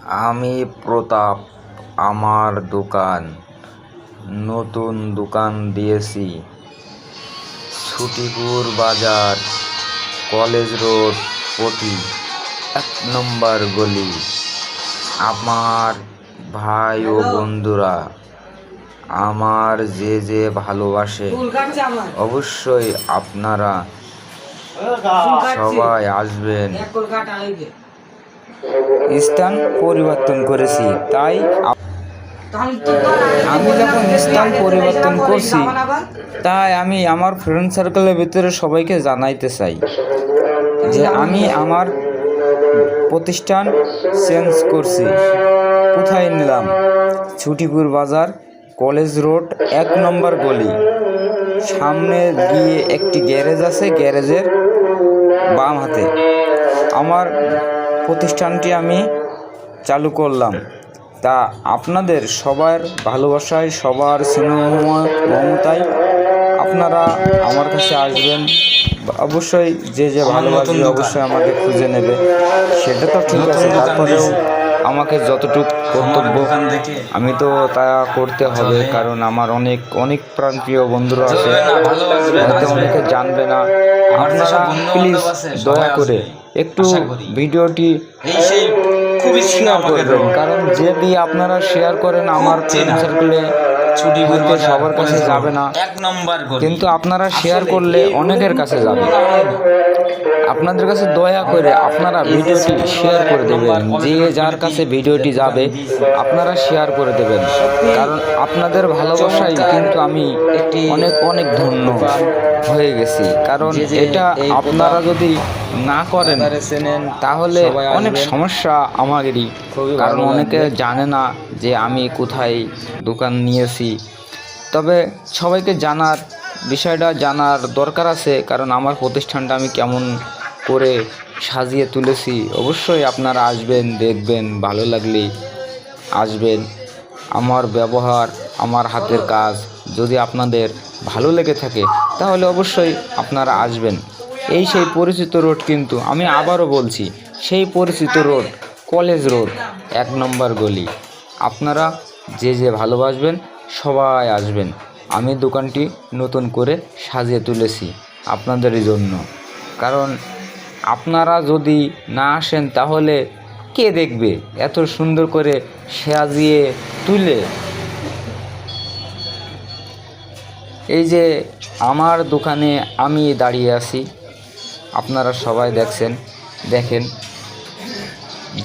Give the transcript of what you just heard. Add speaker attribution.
Speaker 1: আমি প্রতাপ আমার নতুন দোকান দিয়েছি ছুটিপুর বাজার, কলেজ রোড, পটি 1 নম্বর গলি। আমার ভাই ও বন্ধুরা, আমার যে ভালোবাসে, অবশ্যই আপনারা সবাই আসবেন। স্থান পরিবর্তন করেছি, তাই আমি যখন স্থান পরিবর্তন করছি, তাই আমি আমার ফ্রেন্ড সার্কেলের ভিতরে সবাইকে জানাইতে চাই যে আমি আমার প্রতিষ্ঠান চেঞ্জ করছি। কোথায় নিলাম? ছুটিপুর বাজার, কলেজ রোড, 1 নম্বর গলি। সামনে গিয়ে একটি গ্যারেজ আছে, গ্যারেজের বাম হাতে আমার প্রতিষ্ঠানটি আমি চালু করলাম। তা আপনাদের সবার ভালোবাসায়, সবার স্নেহ মমতায় আপনারা আমার কাছে আসবেন। অবশ্যই যে ভালোবাসবে অবশ্যই আমাকে খুঁজে নেবে, সেটা তো ঠিক আছে। তারপরেও আমাকে যতটুকু কর্তব্য আমি তো তা করতে হবে, কারণ আমার অনেক প্রাণপ্রিয় বন্ধুরা আছে, হয়তো অনেকে জানবে না। আপনারা প্লিজ দয়া করে একটু ভিডিওটি শেয়ার করবেন, কারণ যদি আপনারা শেয়ার করেন আমার ফ্রেন্ড সার্কেলে হয়তো সবার কাছে যাবে না, কিন্তু আপনারা শেয়ার করলে অনেকের কাছে যাবে। আপনাদের কাছে দয়া করে আপনারা ভিডিওটি শেয়ার করে দেবেন, যে যার কাছে ভিডিওটি যাবে আপনারা শেয়ার করে দেবেন, কারণ আপনাদের ভালোবাসায় কিন্তু আমি অনেক ধন্য হয়ে গেছি। কারণ এটা আপনারা যদি না করেন তাহলে অনেক সমস্যা আমাদেরই, কারণ অনেকে জানে না যে আমি কোথায় দোকান নিয়েছি। তবে সবাইকে বিষয়টা জানার দরকার আছে, কারণ আমার প্রতিষ্ঠানটা আমি কেমন করে সাজিয়ে তুলেছি। অবশ্যই আপনারা আসবেন, দেখবেন, ভালো লাগলে আসবেন। আমার ব্যবহার, আমার হাতের কাজ যদি আপনাদের ভালো লেগে থাকে তাহলে অবশ্যই আপনারা আসবেন। সেই পরিচিত রোড, কিন্তু আমি আবারও বলছি, সেই পরিচিত রোড, কলেজ রোড, 1 নম্বর গলি। আপনারা যে ভালোবাসবেন সবাই আসবেন। আমি দোকানটি নতুন করে সাজিয়ে তুলেছি আপনাদের জন্য, কারণ আপনারা যদি না আসেন তাহলে কে দেখবে এত সুন্দর করে সাজিয়ে তুলে। এই যে আমার দোকানে আমি দাঁড়িয়ে আছি, আপনারা সবাই দেখেন।